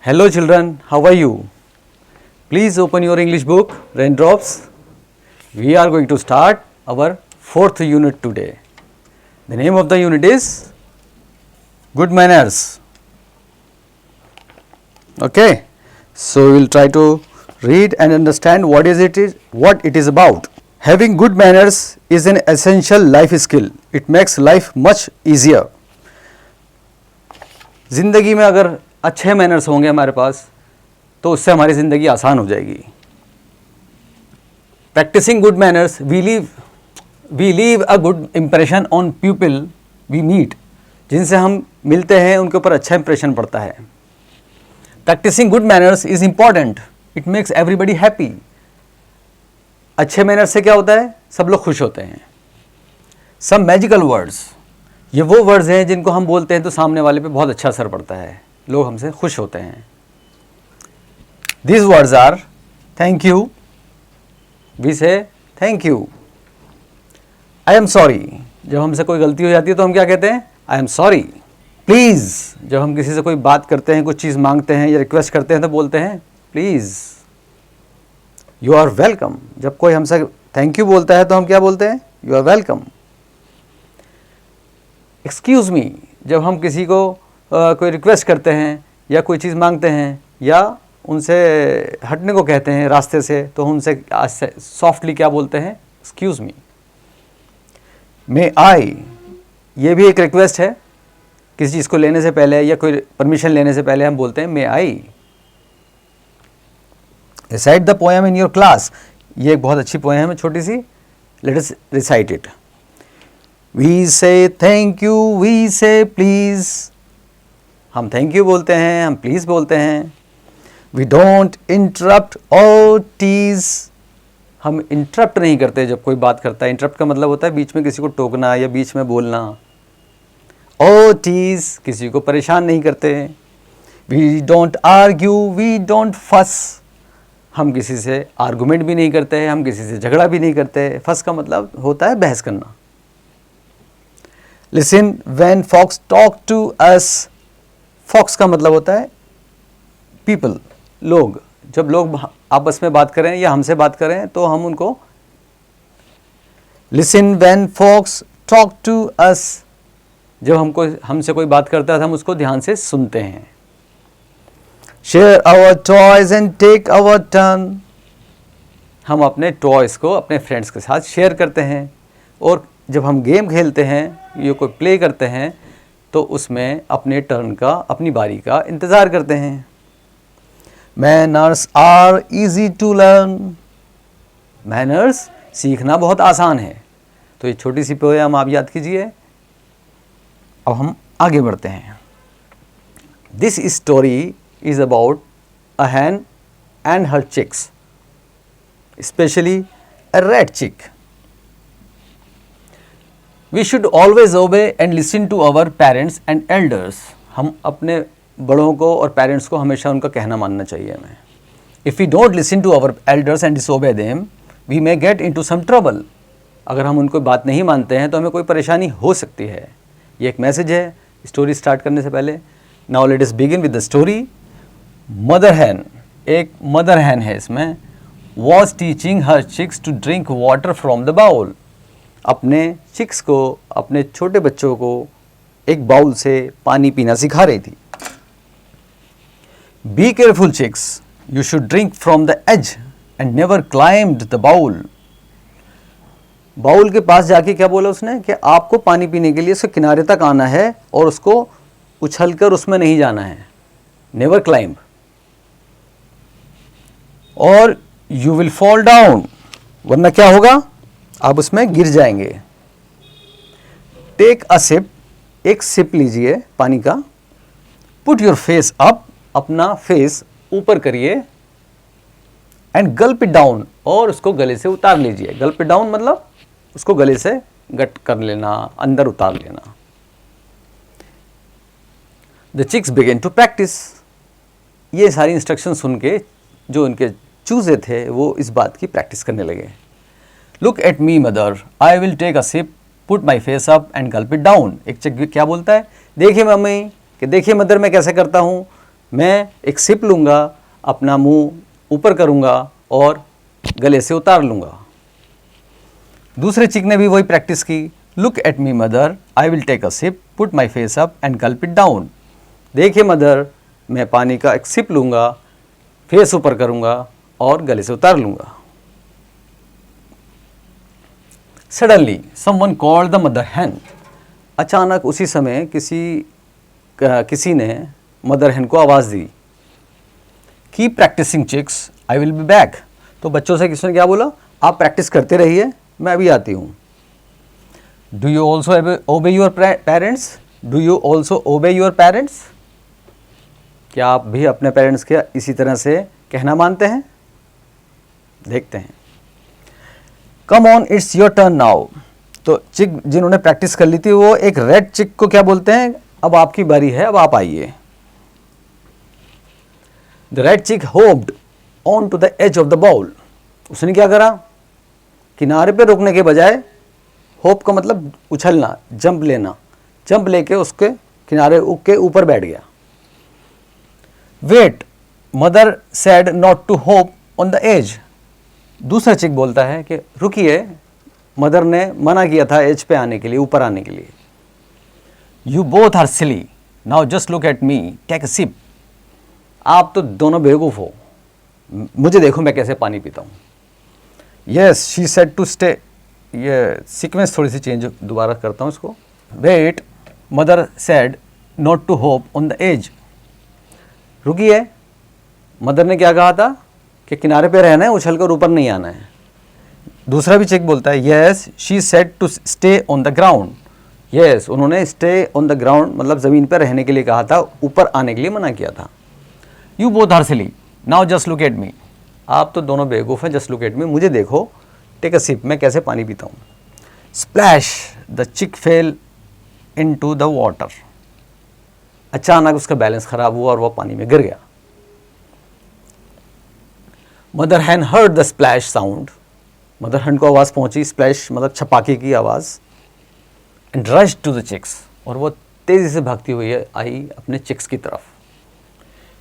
Hello children, how are you? Please open your English book, Raindrops. We are going to start our fourth unit today. The name of the unit is Good Manners. Okay, so we will try to read and understand what it is about. Having good manners is an essential life skill. It makes life much easier. ज़िंदगी में अगर अच्छे manners होंगे हमारे पास तो उससे हमारी ज़िंदगी आसान हो जाएगी. Practising good manners we leave a good impression on people we meet. जिनसे हम मिलते हैं उनके ऊपर अच्छा इंप्रेशन पड़ता है. Practising good manners is important. It makes everybody happy. अच्छे मैनर्स से क्या होता है? सब लोग खुश होते हैं. सम मैजिकल वर्ड्स, ये वो वर्ड्स हैं जिनको हम बोलते हैं तो सामने वाले पे बहुत अच्छा असर पड़ता है, लोग हमसे खुश होते हैं. These words are thank you, we say thank you. I am sorry, जब हमसे कोई गलती हो जाती है तो हम क्या कहते हैं? I am sorry. Please, जब हम किसी से कोई बात करते हैं, कुछ चीज़ मांगते हैं या रिक्वेस्ट करते हैं तो बोलते हैं प्लीज़. You are welcome, जब कोई हमसे थैंक यू बोलता है तो हम क्या बोलते हैं? You are welcome. Excuse me, जब हम किसी को कोई रिक्वेस्ट करते हैं या कोई चीज़ मांगते हैं या उनसे हटने को कहते हैं रास्ते से तो उनसे सॉफ्टली क्या बोलते हैं? Excuse me. मे आई, ये भी एक रिक्वेस्ट है. किसी चीज़ को लेने से पहले या कोई परमिशन लेने से पहले हम बोलते हैं may I. Recite the poem in your class, ये एक बहुत अच्छी पोएम है छोटी सी. Let us recite it. We say thank you, we say please. हम थैंक यू बोलते हैं, हम प्लीज़ बोलते हैं. We don't interrupt or tease. हम इंटरप्ट नहीं करते जब कोई बात करता है. इंटरप्ट का मतलब होता है बीच में किसी को टोकना या बीच में बोलना. और tease, किसी को परेशान नहीं करते. We don't argue, we don't fuss. हम किसी से आर्गूमेंट भी नहीं करते, हम किसी से झगड़ा भी नहीं करते. फस का मतलब होता है बहस करना. Listen when folks talk to us. Folks का मतलब होता है people, लोग. जब लोग आपस में बात करें या हमसे बात करें तो हम उनको listen when folks talk to us. जब हमसे कोई बात करता है तो हम उसको ध्यान से सुनते हैं. Share our toys and take our turn. हम अपने टॉयज़ को अपने फ्रेंड्स के साथ शेयर करते हैं. और जब हम गेम खेलते हैं या कोई प्ले करते हैं तो उसमें अपने टर्न का, अपनी बारी का इंतज़ार करते हैं. Manners are easy to learn. Manners सीखना बहुत आसान है. तो ये छोटी सी पोएम आप याद कीजिए. अब हम आगे बढ़ते हैं. This story is about a hen and her chicks, specially a red chick. We should always obey and listen to our parents and elders. हम अपने बड़ों को और पेरेंट्स को हमेशा उनका कहना मानना चाहिए हमें. If we don't listen to our elders and disobey them, we may get into some trouble. अगर हम उनको बात नहीं मानते हैं तो हमें कोई परेशानी हो सकती है. ये एक मैसेज है स्टोरी स्टार्ट करने से पहले. Now let us begin with the story. Mother hen, एक मदर hen है इसमें, was teaching her chicks to drink water from the bowl. अपने चिक्स को, अपने छोटे बच्चों को एक बाउल से पानी पीना सिखा रही थी. Be careful chicks, you should drink from the edge and never climbed the bowl. Bowl के पास जाके क्या बोला उसने कि आपको पानी पीने के लिए उसके किनारे तक आना है और उसको उछलकर उसमें नहीं जाना है. Never climb. और यू विल फॉल डाउन, वरना क्या होगा? आप उसमें गिर जाएंगे. टेक अ सिप, एक सिप लीजिए पानी का. पुट योर फेस अप, अपना फेस ऊपर करिए. एंड गल्प इट डाउन, और उसको गले से उतार लीजिए. गल्प इट डाउन मतलब उसको गले से गट कर लेना, अंदर उतार लेना. The chicks begin to practise. ये सारी इंस्ट्रक्शन सुन के जो उनके चूजे थे वो इस बात की प्रैक्टिस करने लगे. Look at me mother, I will take a sip, put my face up and gulp it down. एक चिक क्या बोलता है? देखिए मम्मी, कि देखिए मदर मैं कैसे करता हूँ, मैं एक सिप लूँगा, अपना मुंह ऊपर करूँगा और गले से उतार लूँगा। दूसरे चिक ने भी वही प्रैक्टिस की। Look at me mother, I will take a sip, put my face up and gulp it down. देखिए मदर, मैं पानी का एक सिप लूँगा, फेस ऊपर करूँगा और गले से उतार लूँगा। Suddenly someone called the mother hen. अचानक उसी समय किसी ने मदर हैन को आवाज़ दी। Keep practising chicks, I will be back. तो बच्चों से किसने क्या बोला? आप प्रैक्टिस करते रहिए, मैं अभी आती हूँ। डू यू ऑल्सो ओबे your parents? Do you also ओबे योर पेरेंट्स? क्या आप भी अपने पेरेंट्स के इसी तरह से कहना मानते हैं? देखते हैं। Come on, it's your turn now. तो चिक जिन्होंने प्रैक्टिस कर ली थी वो एक रेड चिक को क्या बोलते हैं? अब आपकी बारी है, अब आप आइए। The red chick hopped on to the edge of the bowl. उसने क्या करा? किनारे पे रोकने के बजाय, होप का मतलब उछलना, जंप लेना, जंप लेके उसके किनारे के ऊपर बैठ गया। Wait, mother said not to hop on the edge. दूसरा चिक बोलता है कि रुकिए, मदर ने मना किया था एज पे आने के लिए, ऊपर आने के लिए। You both are silly, now just look at me, take a sip. आप तो दोनों बेवकूफ हो, मुझे देखो मैं कैसे पानी पीता हूँ। Yes, she said to stay. ये सीक्वेंस थोड़ी सी चेंज दोबारा करता हूँ इसको। Wait, mother said not to hop on the edge. रुकिए, मदर ने क्या कहा था कि किनारे पे रहना है, उछल कर ऊपर नहीं आना है। दूसरा भी चेक बोलता है yes, she said to stay on the ground. Yes, उन्होंने स्टे ऑन द ग्राउंड मतलब ज़मीन पर रहने के लिए कहा था, ऊपर आने के लिए मना किया था। You both are silly, now just look at me. आप तो दोनों बेवकूफ़ हैं, जस्ट लुक एट मी, मुझे देखो, टेक अ सिप, मैं कैसे पानी पीता हूँ। Splash, the chick fell into the water. अचानक उसका बैलेंस खराब हुआ और वह पानी में गिर गया। Mother hen heard the splash sound. Mother hen को आवाज़ पहुंची, स्प्लैश मतलब छपाके की आवाज़। And rush to the chicks, और वो तेज़ी से भागती हुई आई अपने चिक्स की तरफ।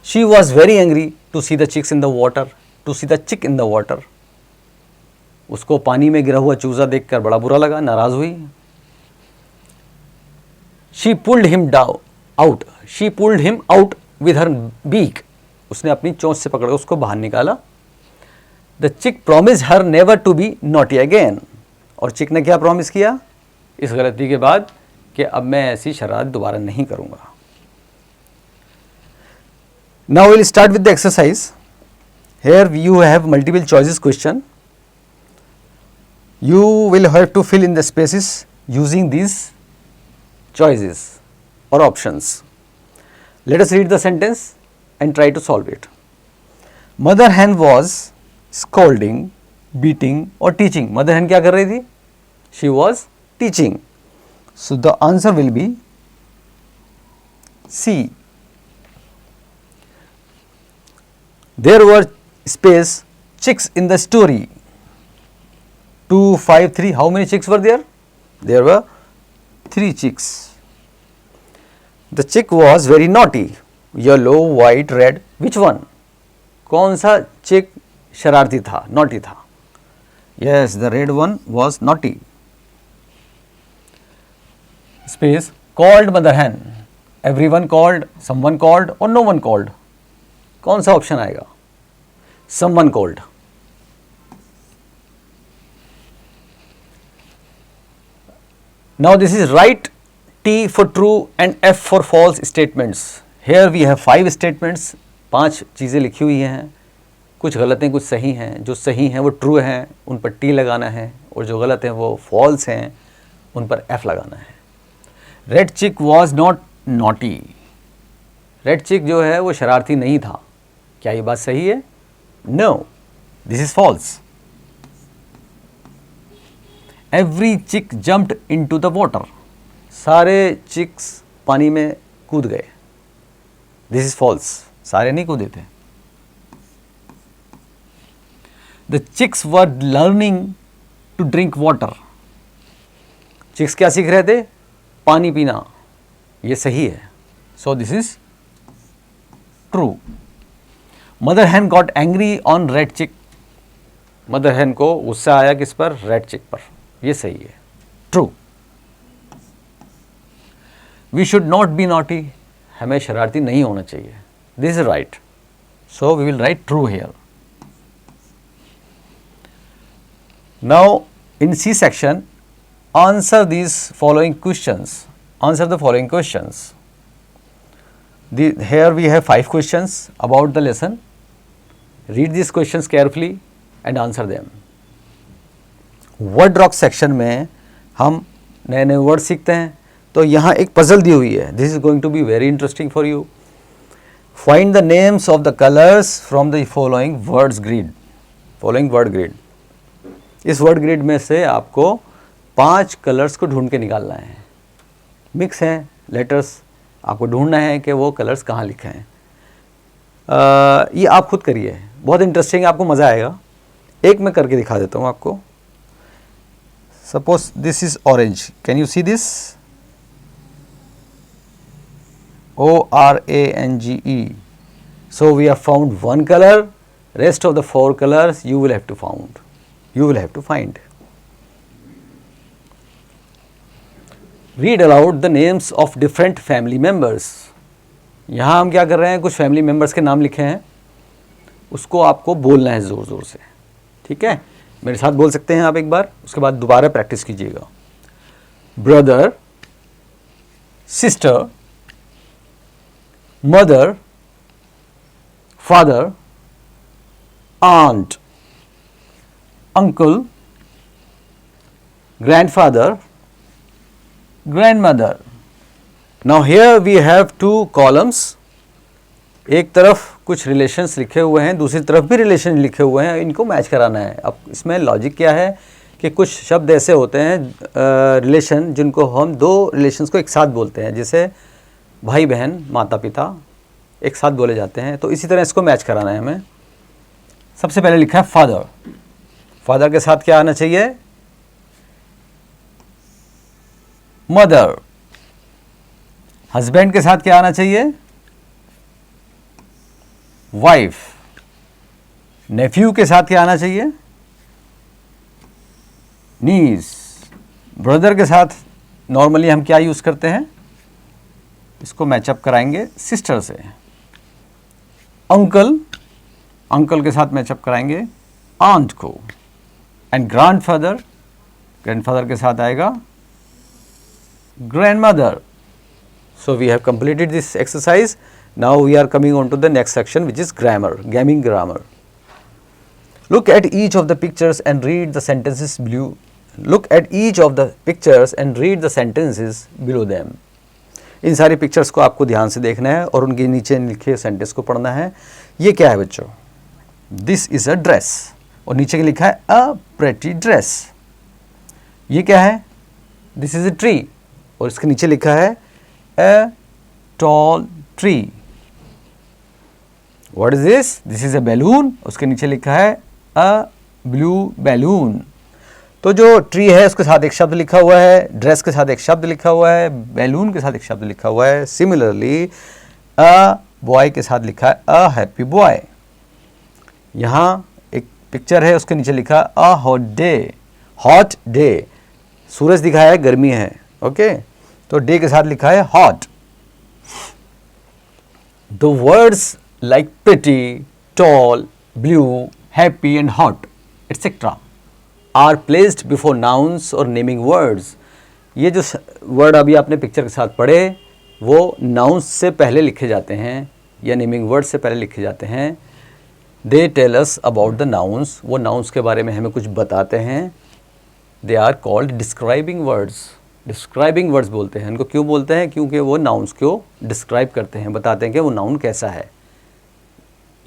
She was very angry to see the chicks in the water, to see the chick in the water. उसको पानी में गिरा हुआ चूजा देखकर बड़ा बुरा लगा, नाराज हुई। She pulled him out, she pulled him out with her beak. उसने अपनी चोंच से पकड़ उसको बाहर निकाला। The chick promise her never to be naughty again. और चिक ने क्या प्रॉमिस किया इस गलती के बाद? कि अब मैं ऐसी शरारत दोबारा नहीं करूंगा। Now will start with the exercise. Here you have multiple choices question. You will have to fill in the spaces using these choices or options. Let us read the sentence and try to solve it. Mother hen was scolding, beating or teaching. Mother hen क्या कर रही थी? She was teaching. So the answer will be C. There were space chicks in the story. 2, 5, 3. How many chicks were there? There were 3 chicks. The chick was very naughty. Yellow, white, red. Which one? कौन सा चिक शरारती था, naughty था? Yes, the red one was naughty. Space. Called mother hen. Everyone called, someone called or no one called? कौन सा option आएगा? Someone called. Now this is right T for true and F for false statements. Here we have 5 statements. 5 चीज़ें लिखी हुई हैं, कुछ गलत हैं कुछ सही हैं। जो सही हैं वो ट्रू हैं, उन पर T लगाना है, और जो गलत हैं वो फॉल्स हैं, उन पर F लगाना है। रेड चिक वॉज नॉट नॉटी। रेड चिक जो है वो शरारती नहीं था। क्या ये बात सही है? No, this is false. Every chick jumped into the water. सारे चिक्स पानी में कूद गए। दिस इज फॉल्स, सारे नहीं कूदे थे। The chicks were learning to drink water. Chicks क्या सीख रहे थे? पानी पीना। ये सही है। So this is true. Mother hen got angry on red chick, mother hen को गुस्सा आया किस पर? रेड चिक पर, ये सही है, true. We should not be naughty, हमें शरारती नहीं होना चाहिए, this is right, so we will write true here. Now in C section, answer these following questions. Answer the following questions. Here we have 5 questions about the lesson. Read these questions carefully and answer them. Word rock section में हम नए नए word सीखते हैं, तो यहाँ एक puzzle दी हुई है. This is going to be very interesting for you. Find the names of the colors from the following words grid. Following word grid. इस वर्ड ग्रिड में से आपको 5 कलर्स को ढूंढ के निकालना है. मिक्स हैं लेटर्स, आपको ढूंढना है कि वो कलर्स कहाँ लिखे हैं. ये आप खुद करिए, बहुत इंटरेस्टिंग, आपको मज़ा आएगा. एक मैं करके दिखा देता हूँ आपको. Suppose this is orange, can you see this? ORANGE. So we have found one color, rest of the 4 colors you will have to find. You will have to find. Read aloud the names of different family members. यहाँ हम क्या कर रहे हैं, कुछ family members के नाम लिखे हैं, उसको आपको बोलना है ज़ोर ज़ोर से. ठीक है, मेरे साथ बोल सकते हैं आप एक बार, उसके बाद दोबारा प्रैक्टिस कीजिएगा. Brother, sister, mother, father, aunt, uncle, grandfather, grandmother. Now here we have 2 columns. एक तरफ कुछ रिलेशंस लिखे हुए हैं, दूसरी तरफ भी रिलेशन लिखे हुए हैं, इनको मैच कराना है. अब इसमें लॉजिक क्या है कि कुछ शब्द ऐसे होते हैं रिलेशन, जिनको हम 2 रिलेशंस को एक साथ बोलते हैं, जैसे भाई बहन, माता पिता एक साथ बोले जाते हैं. तो इसी तरह इसको मैच कराना है हमें. सबसे पहले लिखा है फादर. फादर के साथ क्या आना चाहिए? मदर. हस्बैंड के साथ क्या आना चाहिए? वाइफ. नेफ्यू के साथ क्या आना चाहिए? नीस. ब्रदर के साथ नॉर्मली हम क्या यूज करते हैं? इसको मैचअप कराएंगे सिस्टर से. अंकल, अंकल के साथ मैचअप कराएंगे आंट को. एंड ग्रैंडफादर, ग्रैंडफादर के साथ आएगा grandmother. So we have completed this exercise. Now we are coming on to the next section, which is grammar, gaming grammar. Look at each of the pictures and read the sentences below. Look at each of the pictures and read the sentences below them. इन सारी pictures को आपको ध्यान से देखना है और उनके नीचे लिखे सेंटेंस को पढ़ना है. ये क्या है बच्चों? दिस इज अ ड्रेस, और नीचे लिखा है अ प्रेटी ड्रेस. ये क्या है? दिस इज अ ट्री, और इसके नीचे लिखा है a tall tree. What is this? This is a balloon. उसके नीचे लिखा है a blue balloon. तो जो ट्री है उसके साथ एक शब्द लिखा हुआ है, ड्रेस के साथ एक शब्द लिखा हुआ है, बैलून के साथ एक शब्द लिखा हुआ है. सिमिलरली अ बॉय के साथ लिखा है अ हैप्पी बॉय. यहाँ एक पिक्चर है, उसके नीचे लिखा a hot day. Hot day, सूरज दिखाया है, गर्मी है. ओके, तो डे के साथ लिखा है hot. The words like pretty, tall, blue, happy and hot etcetera are placed before nouns और नेमिंग वर्ड्स. ये जो वर्ड अभी आपने पिक्चर के साथ पढ़े, वो नाउन्स से पहले लिखे जाते हैं या नेमिंग वर्ड से पहले लिखे जाते हैं. They tell us about the nouns, वो नाउन्स के बारे में हमें कुछ बताते हैं. They are called describing words. Describing words बोलते हैं. इनको क्यों बोलते हैं? क्योंकि वो नाउन्स को डिस्क्राइब करते हैं, बताते हैं कि वो नाउन कैसा है,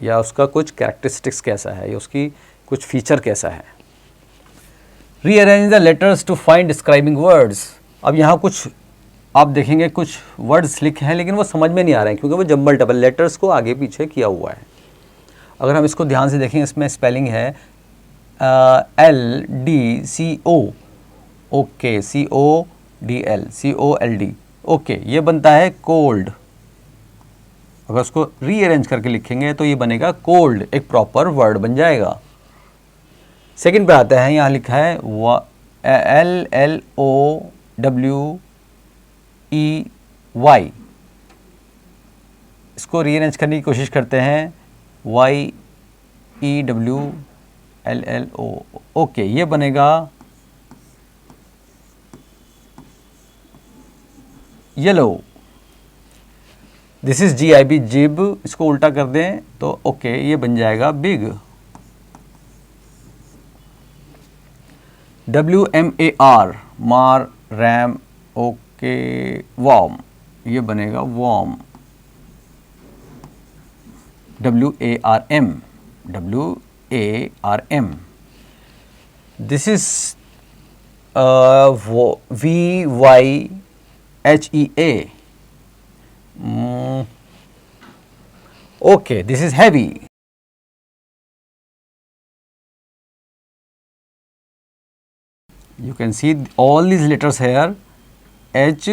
या उसका कुछ कैरेक्टरिस्टिक्स कैसा है, या उसकी कुछ फीचर कैसा है. Rearrange the letters to find describing words. अब यहाँ कुछ आप देखेंगे कुछ वर्ड्स लिखे हैं, लेकिन वो समझ में नहीं आ रहे हैं क्योंकि वो जम्बल टबल लेटर्स को आगे पीछे किया हुआ है. अगर हम इसको ध्यान से देखें, इसमें स्पेलिंग है LDCO. Okay, CODL, COLD. Okay, ये बनता है कोल्ड. अगर उसको रीअरेंज करके लिखेंगे तो ये बनेगा कोल्ड, एक प्रॉपर वर्ड बन जाएगा। सेकंड पे आते हैं, यहाँ लिखा है LLOWEY, इसको रीअरेंज करने की कोशिश करते हैं, YEWLLO, ओके, ये बनेगा येलो। दिस इज GIB, जिब, इसको उल्टा कर दें तो ओके, ये बन जाएगा बिग। WMAR, मार, रैम, ओके, वॉर्म, ये बनेगा warm. WARM, this is VYHEA, okay, this is heavy. You can see all these letters here, H,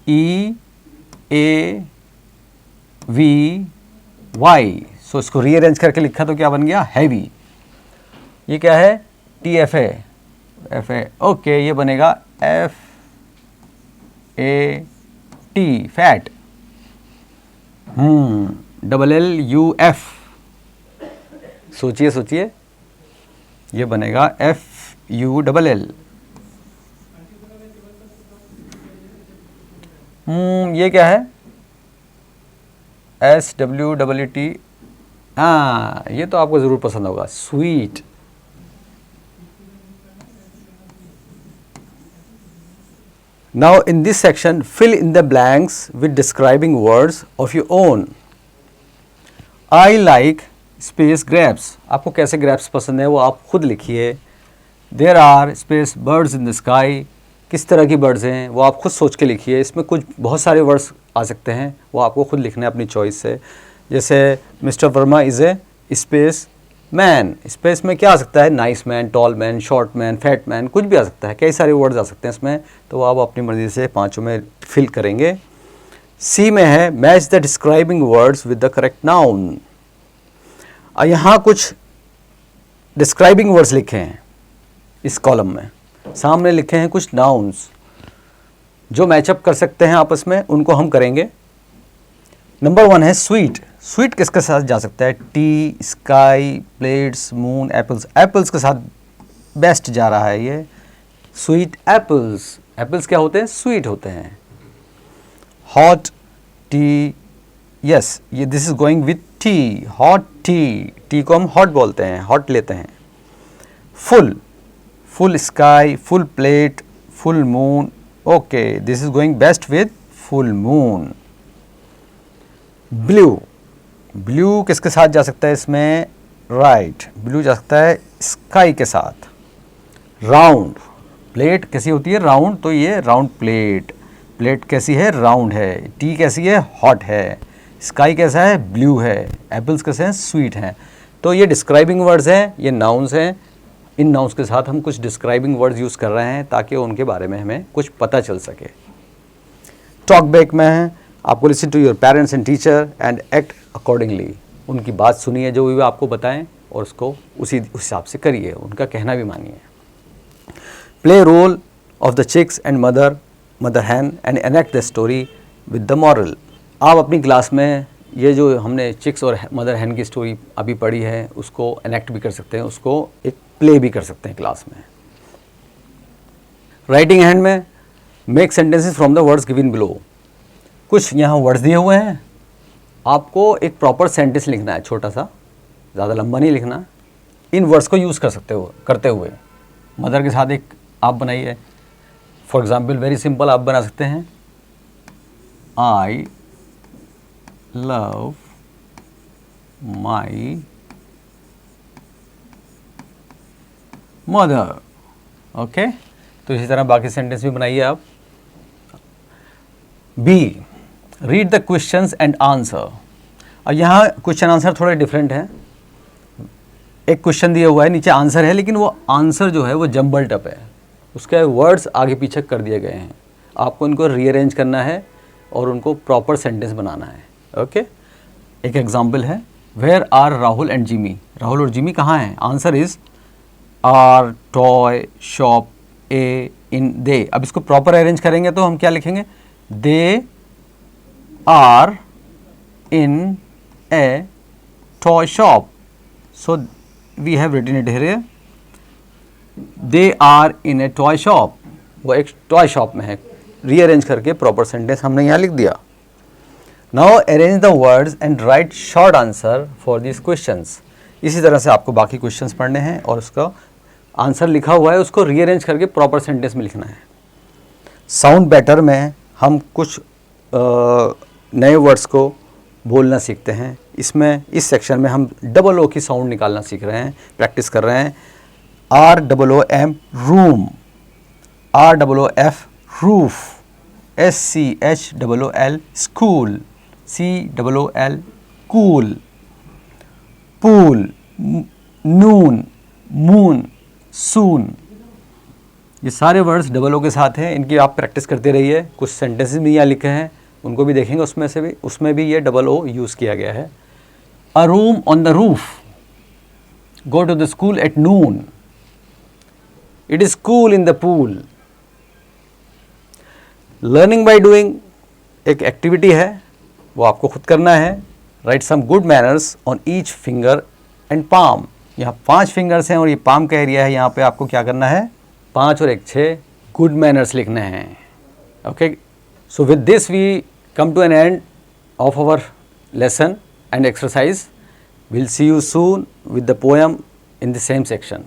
E, A, V, Y. So इसको रीअरेंज करके लिखा तो क्या बन गया, हैवी। ये क्या है, TFA, FA, ओके, ये बनेगा FAT, फैट। LLUF, सोचिए सोचिए, ये बनेगा FULL। ये क्या है, SWTT, हाँ, ये तो आपको ज़रूर पसंद होगा, sweet. Now in this section, fill in the blanks with describing words of your own. I like space grapes. आपको कैसे grapes पसंद है वो आप खुद लिखिए। There are space birds in the sky. किस तरह की birds हैं वो आप खुद सोच के लिखिए। इसमें कुछ बहुत सारे words आ सकते हैं, वो आपको खुद लिखना है अपनी चॉइस से। जैसे mister Verma is a space man, space में क्या आ सकता है, nice man, tall man, short man, fat man, कुछ भी आ सकता है, कई सारे वर्ड्स आ सकते हैं इसमें, तो आप अपनी मर्ज़ी से पांचों में फिल करेंगे। सी में है match the describing words with the correct noun. यहाँ कुछ डिस्क्राइबिंग वर्ड्स लिखे हैं इस कॉलम में, सामने लिखे हैं कुछ नाउन्स जो मैचअप कर सकते हैं आपस में, उनको हम करेंगे। नंबर 1 है स्वीट। स्वीट किसके साथ जा सकता है, T, sky, plates, moon, apples. Apples के साथ बेस्ट जा रहा है ये, स्वीट एप्पल्स। एप्पल्स क्या होते हैं, स्वीट होते हैं। हॉट टी, यस, ये this is going with T, hot T. T को हम हॉट बोलते हैं, हॉट लेते हैं। Full, full sky, full plate, full moon, okay, this is going best with full moon. Blue, blue किसके साथ जा सकता है इसमें, राइट, ब्लू जा सकता है स्काई के साथ। राउंड, प्लेट कैसी होती है, राउंड, तो ये राउंड प्लेट। प्लेट कैसी है, राउंड है। टी कैसी है, हॉट है। स्काई कैसा है, ब्लू है। एप्पल्स कैसे हैं, स्वीट हैं। तो ये डिस्क्राइबिंग वर्ड्स हैं, ये नाउन्स हैं। इन नाउन्स के साथ हम कुछ डिस्क्राइबिंग वर्ड्स यूज़ कर रहे हैं ताकि उनके बारे में हमें कुछ पता चल सके। टॉक बैक में है, आपको listen to your parents and teacher and act accordingly. उनकी बात सुनिए जो भी आपको बताएं और उसको उसी हिसाब से करिए, उनका कहना भी मानिए। Play role of the chicks and mother hen and enact the story with the moral. आप अपनी क्लास में ये जो हमने चिक्स और मदर हैन की स्टोरी अभी पढ़ी है उसको एनेक्ट भी कर सकते हैं, उसको एक प्ले भी कर सकते हैं क्लास में। राइटिंग हैंड में make sentences from the words given below. कुछ यहाँ वर्ड्स दिए हुए हैं, आपको एक प्रॉपर सेंटेंस लिखना है, छोटा सा, ज़्यादा लंबा नहीं लिखना। इन वर्ड्स को यूज़ कर सकते हो करते हुए मदर के साथ एक आप बनाइए। फॉर एग्जाम्पल वेरी सिंपल आप बना सकते हैं, I love my mother. Okay, तो इसी तरह बाकी सेंटेंस भी बनाइए आप। B, read the questions and answer. अब यहाँ क्वेश्चन आंसर थोड़े डिफरेंट हैं। एक क्वेश्चन दिया हुआ है, नीचे आंसर है, लेकिन वो आंसर जो है वो जम्बल्ड अप है, उसके वर्ड्स आगे पीछे कर दिए गए हैं। आपको इनको रीअरेंज करना है और उनको प्रॉपर सेंटेंस बनाना है। ओके, एक एग्जाम्पल है, where are Rahul and Jimmy, Rahul और जिमी कहाँ हैं? Answer is are toy shop a in they. अब इसको प्रॉपर अरेंज करेंगे तो हम क्या लिखेंगे? They are in a toy shop, so we have written it here, they are in a toy shop, वो एक टॉय शॉप में है। रीअरेंज करके प्रॉपर सेंटेंस हमने यहाँ लिख दिया। Now arrange the words and right short answer for this questions. इसी तरह से आपको बाकी क्वेश्चंस पढ़ने हैं और उसका आंसर लिखा हुआ है उसको रीअरेंज करके प्रॉपर सेंटेंस में लिखना है। साउंड बेटर में हम कुछ नए वर्ड्स को बोलना सीखते हैं। इसमें इस सेक्शन में हम डबल ओ की साउंड निकालना सीख रहे हैं, प्रैक्टिस कर रहे हैं। ROOM room, ROOF roof, SCHOOL school, COOL cool, pool, noon, moon, soon. ये सारे वर्ड्स डबल ओ के साथ हैं, इनकी आप प्रैक्टिस करते रहिए। कुछ सेंटेंसेस भी यहाँ लिखे हैं, उनको भी देखेंगे, उसमें भी ये डबल ओ यूज़ किया गया है। A room on the roof, go to the school at noon, it is cool in the pool. Learning by doing एक एक्टिविटी है, वो आपको खुद करना है। Right some good manners on each finger and palm. यहाँ 5 फिंगर्स हैं और ये पाम का एरिया है। यहाँ पे आपको क्या करना है? 5 और 1 6 गुड मैनर्स लिखने हैं। Okay, so with this we come to an end of our lesson and exercise. We'll see you soon with the poem in the same section.